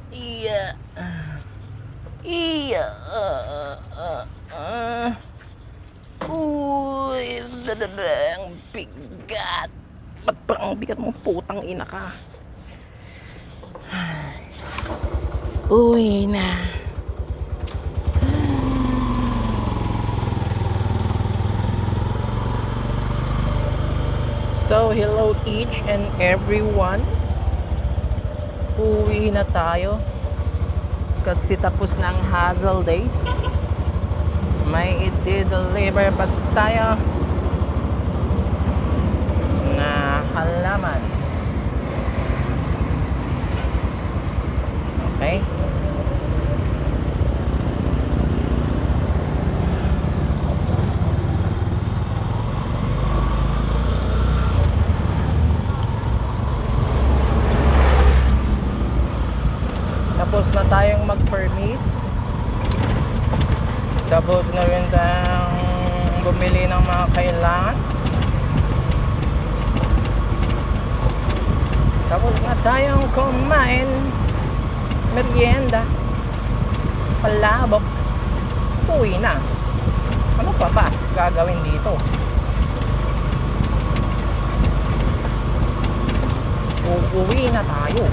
Iya. Iya. Uy, ang bigat. Ba't parang bigat mo, putang ina ka? Uwi na. So, hello each and everyone. Uwi na tayo. Kasi tapos na ang hassle days. May i-deliver pa tayo na halaman. Okay? Tapos na tayong mag-permit. Tapos na rin tayong bumili ng mga kailangan. Tapos na tayong kumain, merienda, palabok. Uwi na. Ano pa ba gagawin dito? Uuwi na tayo.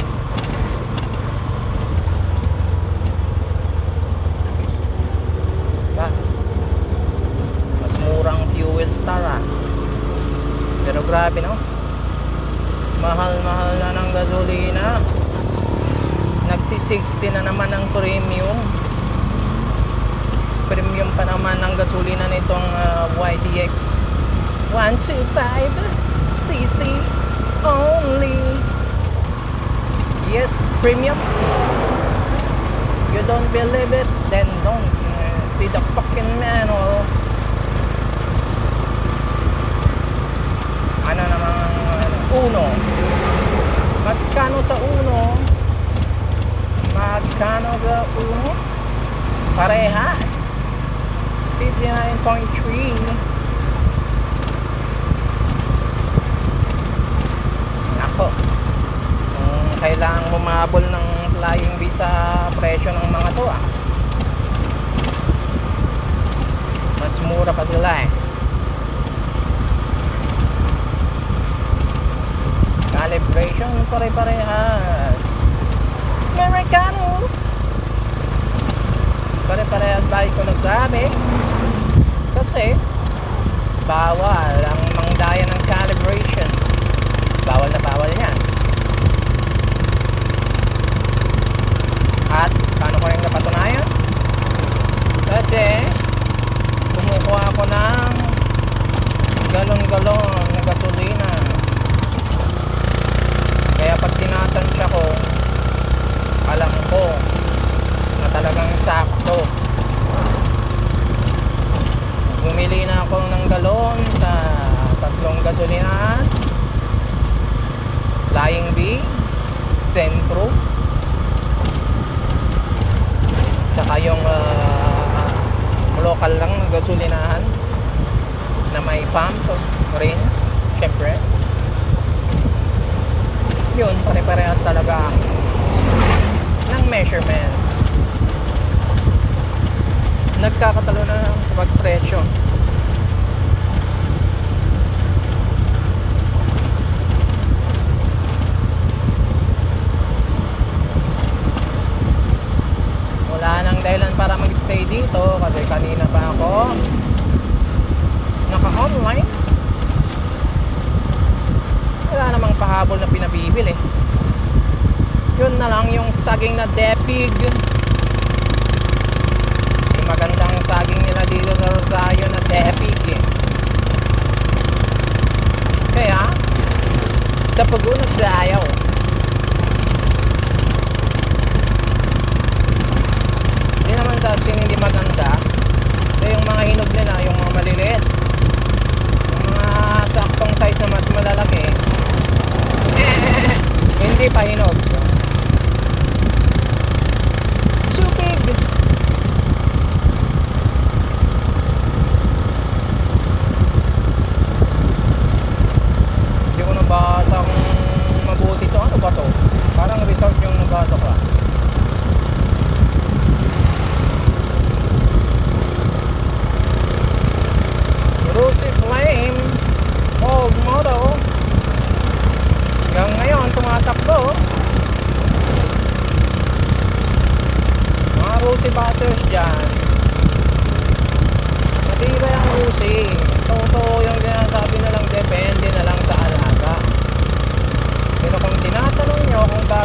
Ba? Mas murang fuel star Pero grabe no? Mahal-mahal na ng gasolina. Nagsi-60 na naman ang premium. Premium pa naman ang gasolina nitong YDX 125cc only. Yes, premium. You don't believe it? Then don't see the fucking manual. Ano namang uno? Magkano sa uno? Magkano sa uno? Parehas 59.3. Nako, kailangan humabol ng flying visa presyo ng mga to Mas mura pa sila Calibration pare-parehas. Americano pare-parehas ba ko nasabi? Kasi bawal ang mangdaya ng calibration. Bawal na bawal yan. At paano ko yung napatunayan? Kasi kumukuha ako ng galon-galon na gasolina. Kaya pag tinatansya ko, alam ko na talagang sakto. Bumili na ako ng galon sa tatlong gasolinahan. Flying V, Centro, saka yung local lang na gasolinahan na may pump rin, syempre. Yun, pare-parehas talaga ng measurement. Nagkakatalo na sa pagpresyo. Wala nang dahilan para magstay dito kasi kanina pa ako naka-online. Wala namang pahabol na pinabibili. Yun na lang yung saging na depig. Yung magandang saging nila dito sa Rosario na depig Kaya sa pagunot sa ayaw. Hindi naman sa asin hindi maganda. So yung mga hinog nila, yung mga maliliit, yung mga saktong size na mas malalaki, hindi pa hinog. Supig. Hindi ko nabasa kung mabuti to. Ano ba to? Parang result yung nabasa ko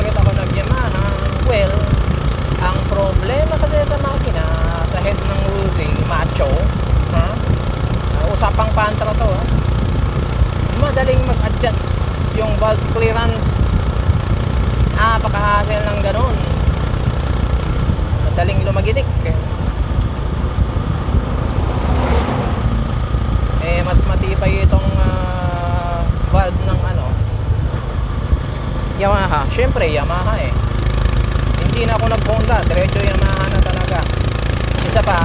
bakit ako nag-Yamaha? Well, ang problema kasi sa makina, sa head ng Uzi, macho, ha? Usapang pantra to, ha? Madaling mag-adjust yung valve clearance. Napaka-hassle ng ganun. Madaling lumagitik. Mas matibay itong valve ng Yamaha. Syempre Yamaha hindi na ako nag-Honda, diretso Yamaha na talaga. Isa pa,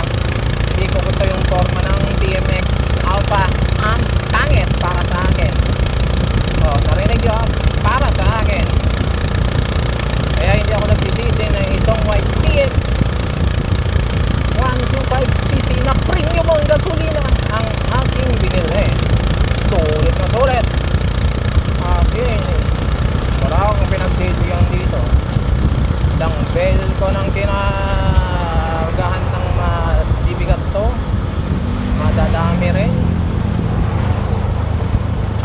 hindi ko gusto yung forma ng TMX Alpha. Ang pangit para sa akin. Narinig yun? Para sa akin. Kaya hindi ako nagsisisi na itong white TX 125cc na premium ang gasolina ang aking binili. Sulit na sulit. Okay, wala akong pinagsisiyang dito. Isang beses ko nang kinagahan ng bibigat to, madadami rin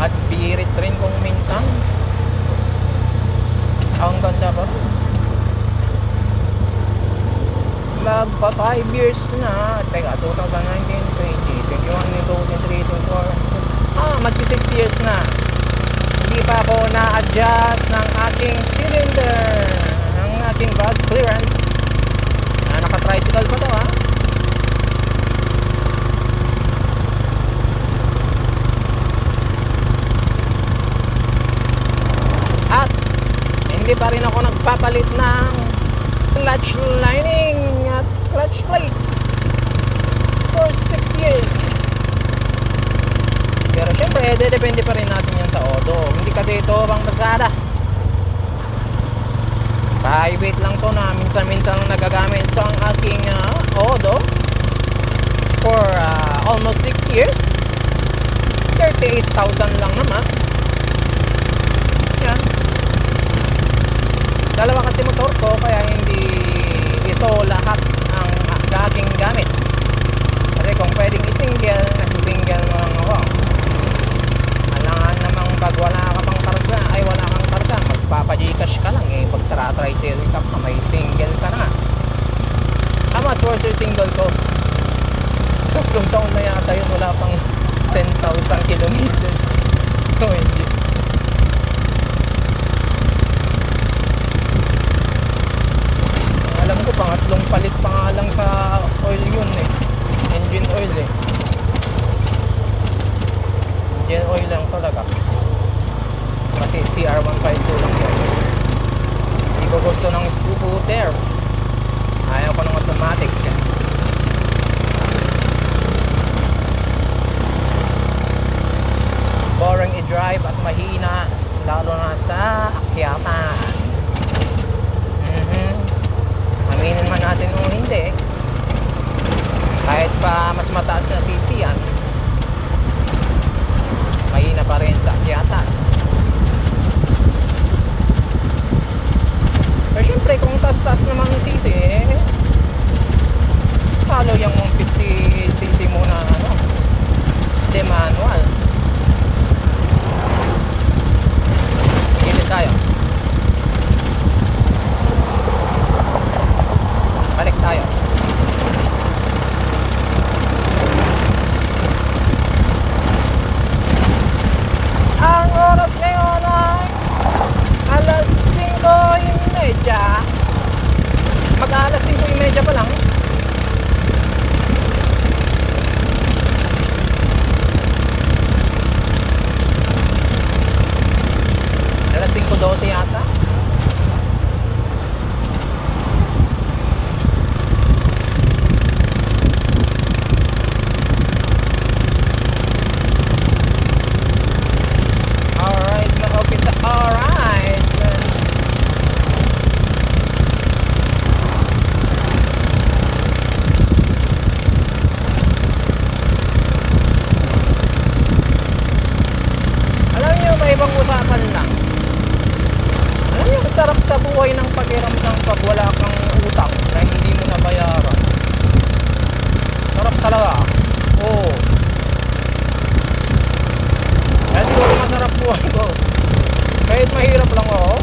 at birit rin kung minsan. Ang ganda pa rin. Magpa 5 years na. Teka, 2019, 20, 21, 22, 23, 24. Magsi 6 years na. Hindi pa ako na-adjust ng aking cylinder, ng aking valve clearance. Naka-tricycle pa to, ha. At hindi pa rin ako nagpapalit ng clutch lining at clutch plates for 6 years. Pero syempre, depende pa rin natin yan sa auto. Hindi kasi ito pang pasada. Private lang to na minsan-minsan lang nagagamit sa ang aking auto for almost 6 years. 38,000 lang naman. Yan. Dalawa kasi motor ko, kaya hindi ito lahat ang aking gamit. Kasi kung pwedeng i-single, nag-single mo lang ako. Alangan namang pag wala ka pang karga, ay wala kang karga, magpapa-Gcash ka lang pag tra-tricycle ka pa, may single ka na. How much was your single ko? Tatlong taon na yata yun, wala pang 10,000 kilometers. So hindi. Alam ko pangatlong palit pa nga lang sa oil yun engine oil engine oil lang talaga kasi CR152 lang yun. Hindi ko gusto ng scooter, ayaw ko ng automatic boring i-drive at mahina lalo na sa akyatan. Aminin man natin o hindi, kahit pa mas mataas na CC yan, mahina pa rin sa akyatan. Pero syempre kung taas-taas naman yung CC follow yung 150cc muna hindi manual. Gilid tayo, balik tayo. Ang oras ngayon ay alas 5:30. Mag-alas 5:30 pa lang. Alas 5:12 yata. buhay ng pakiramdam pag wala kang utang na hindi mo nabayaran. Sarap talaga. Oo. Kaya siguro masarap buhay ko. Kahit mahirap lang ako.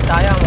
tayo